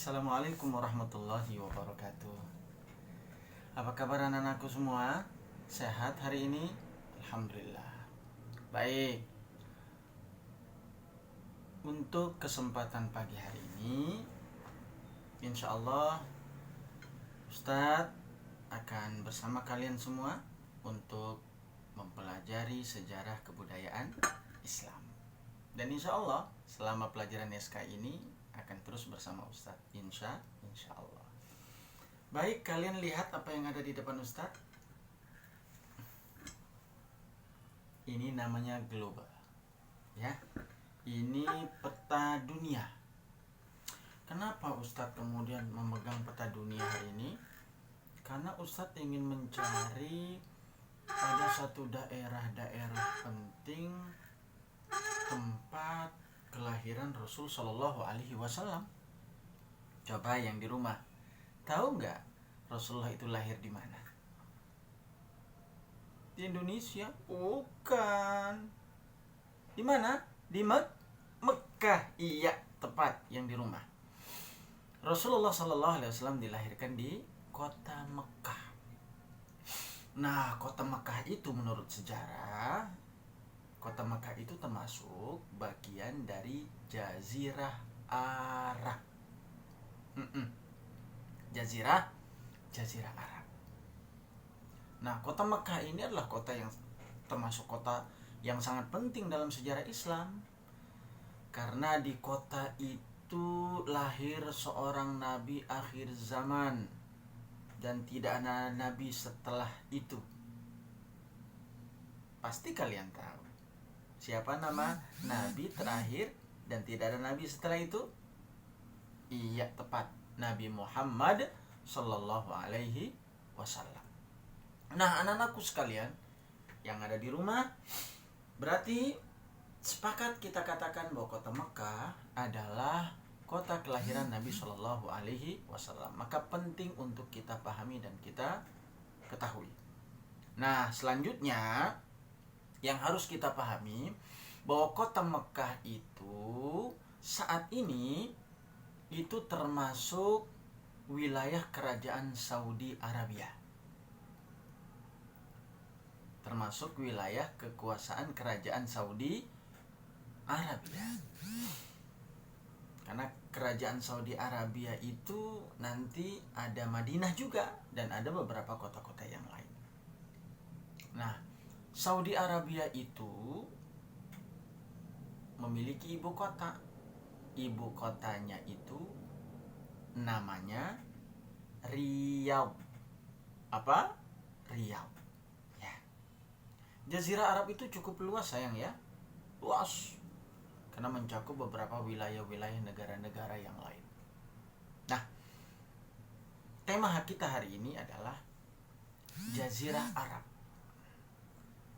Assalamualaikum warahmatullahi wabarakatuh. Apa kabar anak-anakku semua? Sehat hari ini? Alhamdulillah. Baik. Untuk kesempatan pagi hari ini, insya Allah Ustadz akan bersama kalian semua untuk mempelajari sejarah kebudayaan Islam. Dan insya Allah selama pelajaran SK ini akan terus bersama Ustadz, insya Allah. Baik, kalian lihat apa yang ada di depan Ustadz. Ini namanya global, ya. Ini peta dunia. Kenapa Ustadz kemudian memegang peta dunia hari ini? Karena Ustadz ingin mencari pada satu daerah-daerah penting tempat kelahiran Rasul Shallallahu Alaihi Wasallam. Coba yang di rumah, tahu nggak Rasulullah itu lahir di mana? Di Indonesia? Bukan. Di mana? Di Mekah. Iya, tepat, yang di rumah. Rasulullah Shallallahu Alaihi Wasallam dilahirkan di kota Mekah. Nah, kota Mekah itu menurut sejarah, kota Mekah itu termasuk bagian dari Jazirah Arab. Jazirah Arab. Nah, kota Mekah ini adalah kota yang termasuk kota yang sangat penting dalam sejarah Islam. Karena di kota itu lahir seorang nabi akhir zaman dan tidak ada nabi setelah itu. Pasti kalian tahu siapa nama nabi terakhir dan tidak ada nabi setelah itu? Iya, tepat, Nabi Muhammad Sallallahu Alaihi Wasallam. Nah, anak-anakku sekalian yang ada di rumah, berarti sepakat kita katakan bahwa kota Mekah adalah kota kelahiran Nabi Sallallahu Alaihi Wasallam. Maka penting untuk kita pahami dan kita ketahui. Nah, selanjutnya yang harus kita pahami bahwa kota Mekah itu saat ini itu termasuk wilayah kerajaan Saudi Arabia. Termasuk wilayah kekuasaan kerajaan Saudi Arabia. Karena kerajaan Saudi Arabia itu nanti ada Madinah juga dan ada beberapa kota-kota yang lain. Nah, Saudi Arabia itu memiliki ibu kota. Ibu kotanya itu namanya Riyadh. Apa? Riyadh. Ya. Jazirah Arab itu cukup luas sayang ya. Luas. Karena mencakup beberapa wilayah-wilayah negara-negara yang lain. Nah, tema kita hari ini adalah Jazirah Arab.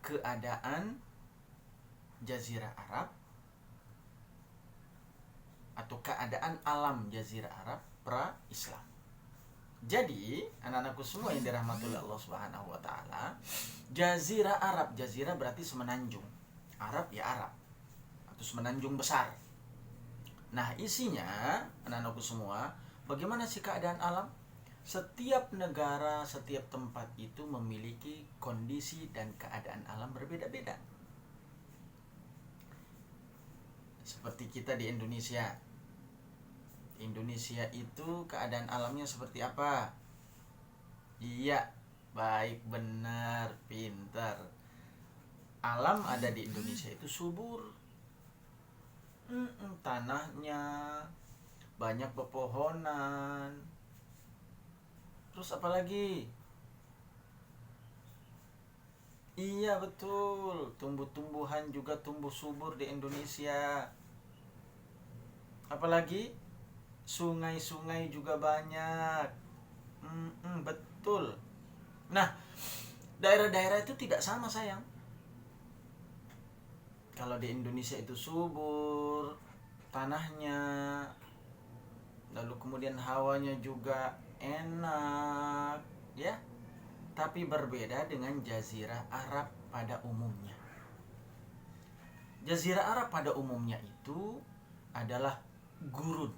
Keadaan Jazirah Arab atau keadaan alam Jazirah Arab pra-Islam. Jadi, anak-anakku semua yang dirahmati oleh Allah Subhanahu wa taala, Jazirah Arab, jazirah berarti semenanjung. Arab ya Arab atau semenanjung besar. Nah, isinya anak-anakku semua, bagaimana sih keadaan alam? Setiap negara, setiap tempat itu memiliki kondisi dan keadaan alam berbeda-beda. Seperti kita di Indonesia. Indonesia itu keadaan alamnya seperti apa? Iya, baik, benar, pintar. Alam ada di Indonesia itu subur. Tanahnya banyak pepohonan. Terus apa lagi? Iya, betul. Tumbuh-tumbuhan juga tumbuh subur di Indonesia. Apalagi? Sungai-sungai juga banyak. Betul. Nah, daerah-daerah itu tidak sama sayang. Kalau di Indonesia itu subur tanahnya, lalu kemudian hawanya juga enak, ya. Tapi berbeda dengan Jazirah Arab pada umumnya. Jazirah Arab pada umumnya itu adalah gurun.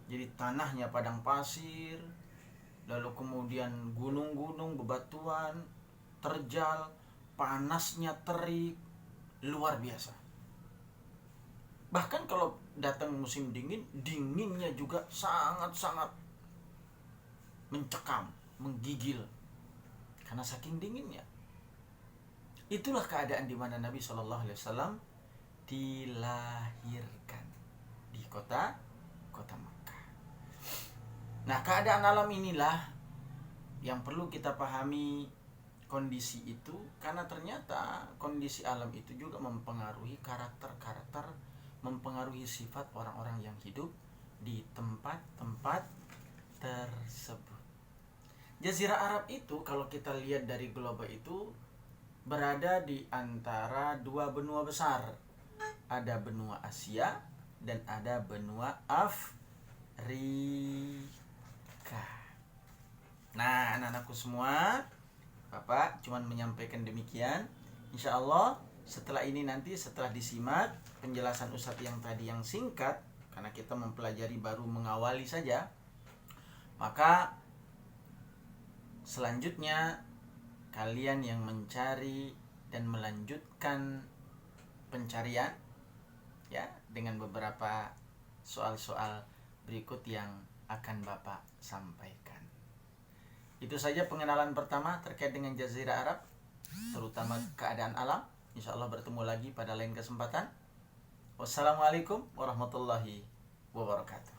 Jadi tanahnya padang pasir, lalu kemudian gunung-gunung, bebatuan, terjal, panasnya terik, luar biasa. Bahkan kalau datang musim dingin, dinginnya juga sangat-sangat mencekam, menggigil, karena saking dinginnya. Itulah keadaan di mana Nabi SAW dilahirkan di kota Makkah. Nah, keadaan alam inilah yang perlu kita pahami kondisi itu, karena ternyata kondisi alam itu juga mempengaruhi karakter-karakter, mempengaruhi sifat orang-orang yang hidup di tempat-tempat tersebut. Jazirah Arab itu kalau kita lihat dari globe itu berada di antara dua benua besar. Ada benua Asia dan ada benua Afrika. Nah, anak-anakku semua, Bapak cuman menyampaikan demikian. Insya Allah setelah ini nanti, setelah disimak penjelasan Ustadz yang tadi yang singkat, karena kita mempelajari baru mengawali saja, maka selanjutnya kalian yang mencari dan melanjutkan pencarian ya dengan beberapa soal-soal berikut yang akan Bapak sampaikan. Itu saja pengenalan pertama terkait dengan Jazirah Arab, terutama keadaan alam. Insya Allah bertemu lagi pada lain kesempatan. Wassalamualaikum warahmatullahi wabarakatuh.